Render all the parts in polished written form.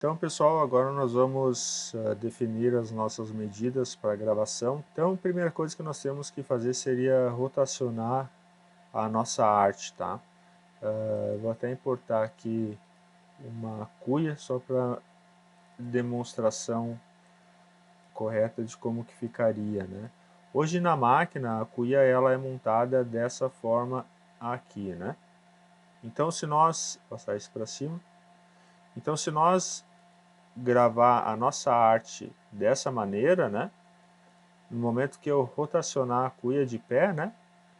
Então, pessoal, agora nós vamos definir as nossas medidas para a gravação. Então, a primeira coisa que nós temos que fazer seria rotacionar a nossa arte, tá? Vou até importar aqui uma cuia só para demonstração correta de como que ficaria, né? Hoje na máquina a cuia ela é montada dessa forma aqui, né? Então, se nós passar isso para cima, então se nós gravar a nossa arte dessa maneira, né? No momento que eu rotacionar a cuia de pé, né?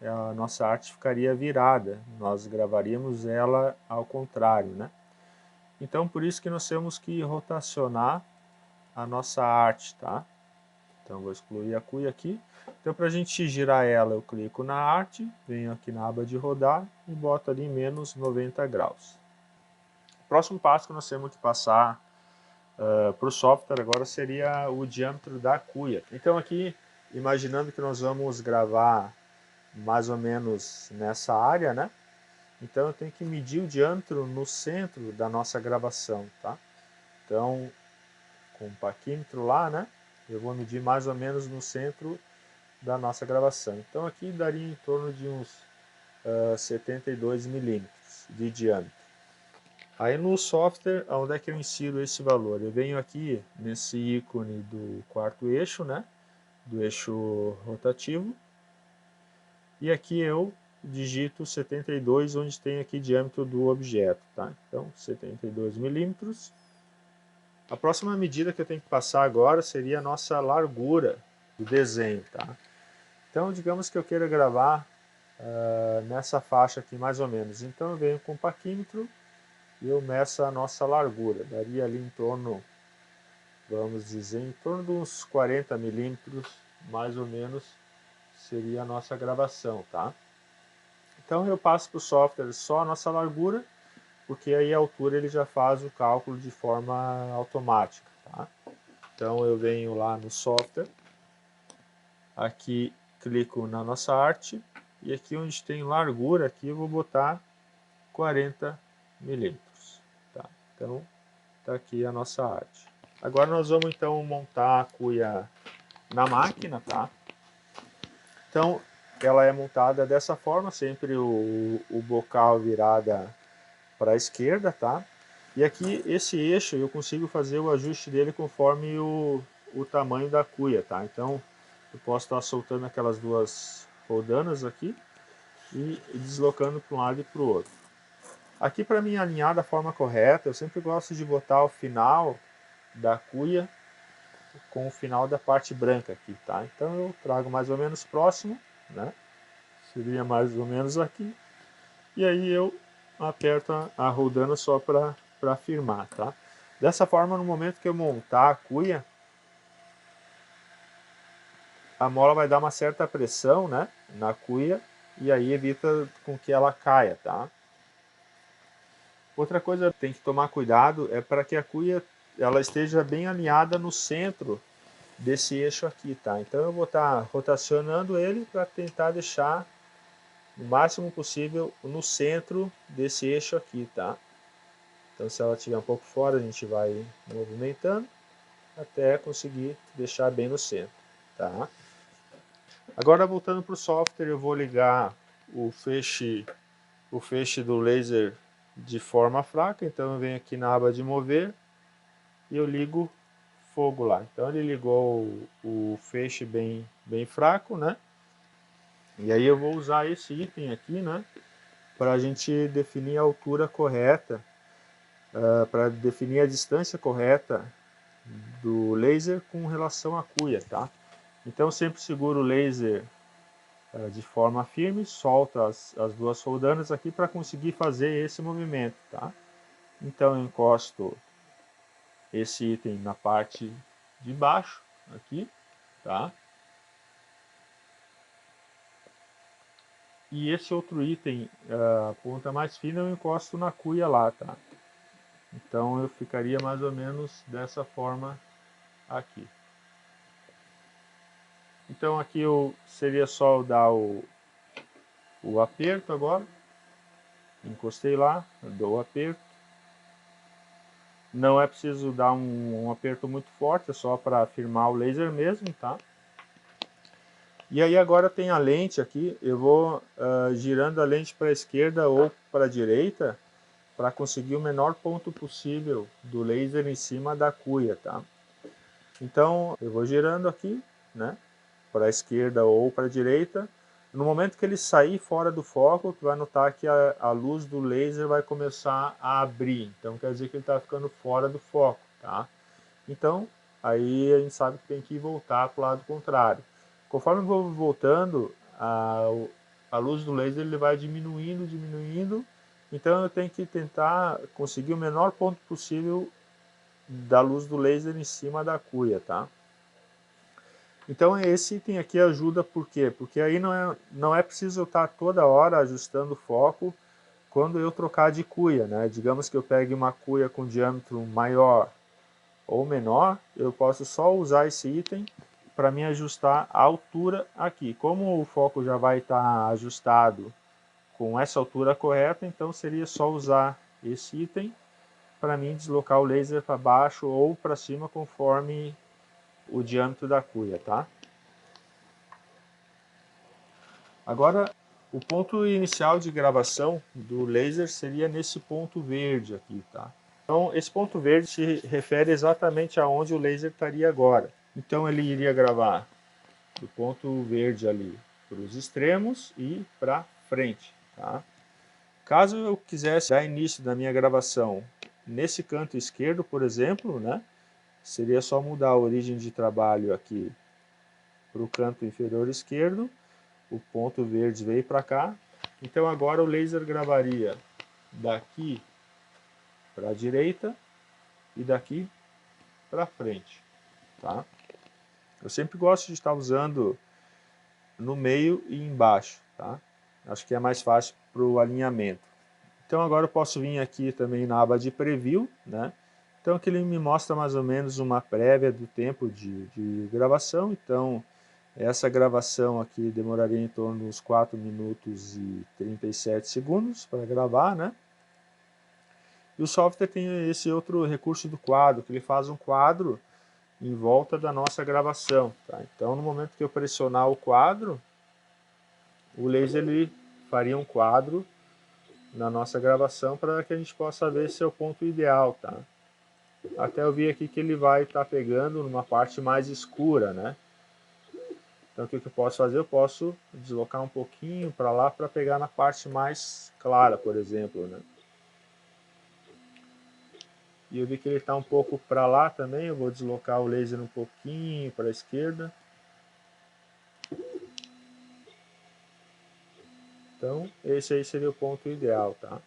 A nossa arte ficaria virada. Nós gravaríamos ela ao contrário, né? Então, por isso que nós temos que rotacionar a nossa arte, tá? Então, vou excluir a cuia aqui. Então, para a gente girar ela, eu clico na arte, venho aqui na aba de rodar e boto ali em menos 90 graus. O próximo passo que nós temos que passar para o software agora seria o diâmetro da cuia. Então aqui, imaginando que nós vamos gravar mais ou menos nessa área, né? Então eu tenho que medir o diâmetro no centro da nossa gravação, tá? Então, com o paquímetro lá, né? Eu vou medir mais ou menos no centro da nossa gravação. Então aqui daria em torno de uns 72 milímetros de diâmetro. Aí no software, onde é que eu insiro esse valor? Eu venho aqui nesse ícone do quarto eixo, né? Do eixo rotativo. E aqui eu digito 72, onde tem aqui diâmetro do objeto, tá? Então, 72 milímetros. A próxima medida que eu tenho que passar agora seria a nossa largura do desenho, tá? Então, digamos que eu queira gravar nessa faixa aqui mais ou menos. Então, eu venho com o paquímetro e eu meço a nossa largura. Daria ali em torno, vamos dizer, em torno de uns 40 milímetros, mais ou menos, seria a nossa gravação, tá? Então eu passo para o software só a nossa largura, porque aí a altura ele já faz o cálculo de forma automática, tá? Então eu venho lá no software, aqui clico na nossa arte, e aqui onde tem largura, aqui eu vou botar 40 milímetros, tá? Então está aqui a nossa arte. Agora nós vamos então montar a cuia na máquina, tá? Então ela é montada dessa forma, sempre o bocal virada para a esquerda, tá? E aqui esse eixo eu consigo fazer o ajuste dele conforme o tamanho da cuia, tá? Então eu posso estar soltando aquelas duas roldanas aqui e deslocando para um lado e para o outro. Aqui para mim alinhar da forma correta, eu sempre gosto de botar o final da cuia com o final da parte branca aqui, tá? Então eu trago mais ou menos próximo, né? Seria mais ou menos aqui. E aí eu aperto a roldana só para firmar, tá? Dessa forma, no momento que eu montar a cuia, a mola vai dar uma certa pressão, né, na cuia, e aí evita com que ela caia, tá? Outra coisa que tem que tomar cuidado é para que a cuia ela esteja bem alinhada no centro desse eixo aqui, tá? Então eu vou estar rotacionando ele para tentar deixar o máximo possível no centro desse eixo aqui, tá? Então se ela estiver um pouco fora, a gente vai movimentando até conseguir deixar bem no centro, tá? Agora voltando para o software, eu vou ligar o feixe do laser de forma fraca, então eu venho aqui na aba de mover e eu ligo fogo lá. Então ele ligou o feixe bem fraco, né? E aí eu vou usar esse item aqui, né? Para a gente definir a altura correta, para definir a distância correta do laser com relação à cuia, tá? Então eu sempre seguro o laser de forma firme, solto as duas roldanas aqui para conseguir fazer esse movimento, tá? Então eu encosto esse item na parte de baixo, aqui, tá? E esse outro item, a ponta mais fina, eu encosto na cuia lá, tá? Então eu ficaria mais ou menos dessa forma aqui. Então aqui eu seria só dar o aperto agora. Encostei lá, dou o aperto. Não é preciso dar um aperto muito forte, é só para firmar o laser mesmo, tá? E aí agora tem a lente aqui, eu vou girando a lente para a esquerda ou para a direita para conseguir o menor ponto possível do laser em cima da cuia, tá? Então eu vou girando aqui, né, para a esquerda ou para a direita. No momento que ele sair fora do foco, tu vai notar que a luz do laser vai começar a abrir. Então quer dizer que ele está ficando fora do foco, tá? Então aí a gente sabe que tem que voltar para o lado contrário. Conforme eu vou voltando, a luz do laser ele vai diminuindo, diminuindo. Então eu tenho que tentar conseguir o menor ponto possível da luz do laser em cima da cuia, tá? Então esse item aqui ajuda por quê? Porque aí não é preciso eu estar toda hora ajustando o foco quando eu trocar de cuia, né? Digamos que eu pegue uma cuia com diâmetro maior ou menor, eu posso só usar esse item para me ajustar a altura aqui. Como o foco já vai estar ajustado com essa altura correta, então seria só usar esse item para mim deslocar o laser para baixo ou para cima conforme o diâmetro da cuia, tá? Agora, o ponto inicial de gravação do laser seria nesse ponto verde aqui, tá? Então, esse ponto verde se refere exatamente aonde o laser estaria agora. Então, ele iria gravar do ponto verde ali para os extremos e para frente, tá? Caso eu quisesse dar início da minha gravação nesse canto esquerdo, por exemplo, né? Seria só mudar a origem de trabalho aqui para o canto inferior esquerdo. O ponto verde veio para cá. Então agora o laser gravaria daqui para a direita e daqui para frente, tá? Eu sempre gosto de estar usando no meio e embaixo, tá? Acho que é mais fácil para o alinhamento. Então agora eu posso vir aqui também na aba de Preview, né? Então aqui ele me mostra mais ou menos uma prévia do tempo de gravação. Então essa gravação aqui demoraria em torno de uns 4 minutos e 37 segundos para gravar, né? E o software tem esse outro recurso do quadro, que ele faz um quadro em volta da nossa gravação, tá? Então no momento que eu pressionar o quadro, o laser ele faria um quadro na nossa gravação para que a gente possa ver se é o ponto ideal, tá? Até eu vi aqui que ele vai estar pegando numa parte mais escura, né? Então o que eu posso fazer? Eu posso deslocar um pouquinho para lá para pegar na parte mais clara, por exemplo, né? E eu vi que ele está um pouco para lá também, eu vou deslocar o laser um pouquinho para a esquerda. Então esse aí seria o ponto ideal, tá?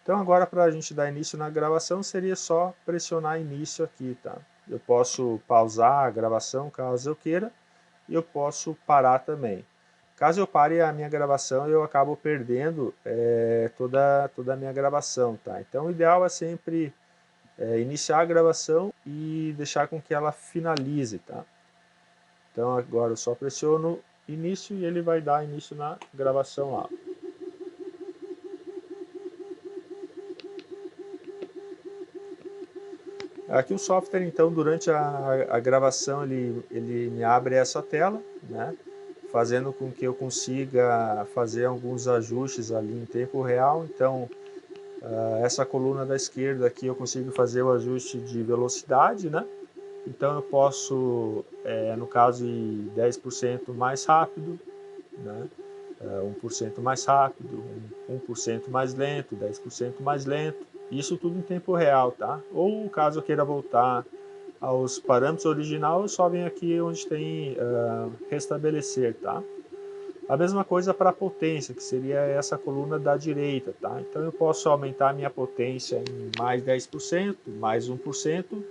Então agora para a gente dar início na gravação seria só pressionar início aqui, tá? Eu posso pausar a gravação caso eu queira e eu posso parar também. Caso eu pare a minha gravação, eu acabo perdendo toda a minha gravação, tá? Então o ideal é sempre iniciar a gravação e deixar com que ela finalize, tá? Então agora eu só pressiono início e ele vai dar início na gravação lá. Aqui o software, então, durante a gravação, ele me abre essa tela, né? Fazendo com que eu consiga fazer alguns ajustes ali em tempo real. Então, essa coluna da esquerda aqui eu consigo fazer o ajuste de velocidade, né? Então eu posso, no caso, ir 10% mais rápido, né? 1% mais rápido, 1% mais lento, 10% mais lento. Isso tudo em tempo real, tá? Ou caso eu queira voltar aos parâmetros original, eu só venho aqui onde tem restabelecer, tá? A mesma coisa para a potência, que seria essa coluna da direita, tá? Então eu posso aumentar a minha potência em mais 10%, mais 1%.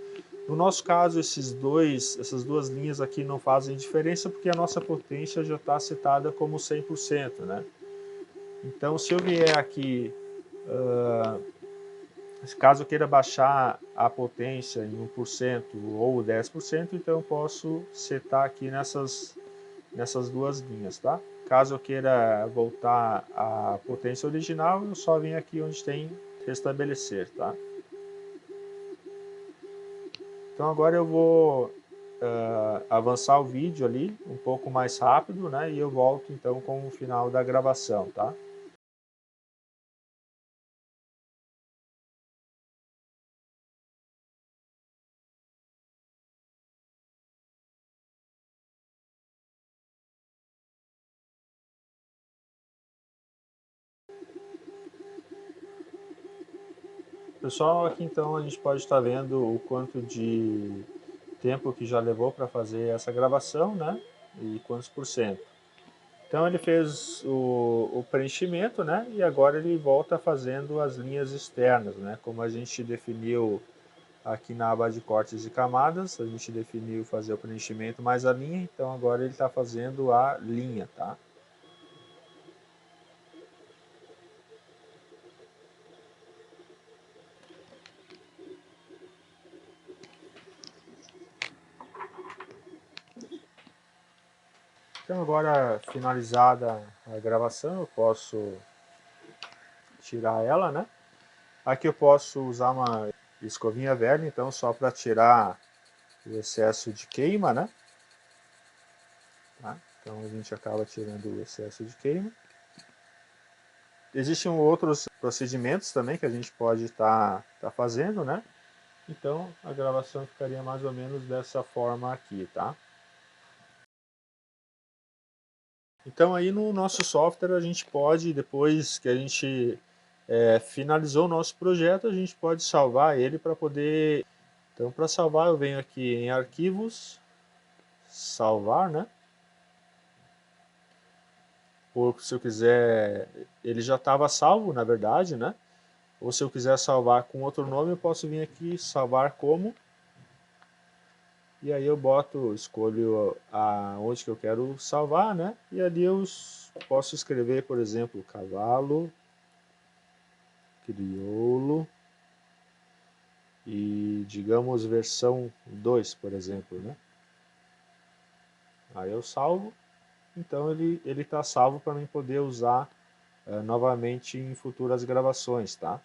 No nosso caso, essas duas linhas aqui não fazem diferença porque a nossa potência já está setada como 100%, né? Então se eu vier aqui, caso eu queira baixar a potência em 1% ou 10%, então eu posso setar aqui nessas duas linhas, tá? Caso eu queira voltar à potência original, eu só venho aqui onde tem restabelecer, tá? Então agora eu vou avançar o vídeo ali um pouco mais rápido, né? E eu volto então com o final da gravação, tá? Pessoal, aqui então a gente pode estar vendo o quanto de tempo que já levou para fazer essa gravação, né? E quantos por cento. Então ele fez o preenchimento, né? E agora ele volta fazendo as linhas externas, né? Como a gente definiu aqui na aba de cortes e camadas, a gente definiu fazer o preenchimento mais a linha, então agora ele está fazendo a linha, tá? Então agora finalizada a gravação, eu posso tirar ela, né? Aqui eu posso usar uma escovinha velha, então só para tirar o excesso de queima, né? Tá? Então a gente acaba tirando o excesso de queima. Existem outros procedimentos também que a gente pode tá fazendo, né? Então a gravação ficaria mais ou menos dessa forma aqui, tá? Então aí no nosso software a gente pode, depois que a gente finalizou o nosso projeto, a gente pode salvar ele para poder... Então para salvar eu venho aqui em arquivos, salvar, né? Ou se eu quiser, ele já estava salvo na verdade, né? Ou se eu quiser salvar com outro nome, eu posso vir aqui salvar como. E aí eu boto, escolho onde que eu quero salvar, né? E ali eu posso escrever, por exemplo, cavalo crioulo e digamos versão 2, por exemplo, né? Aí eu salvo, então ele está salvo para mim poder usar novamente em futuras gravações, tá?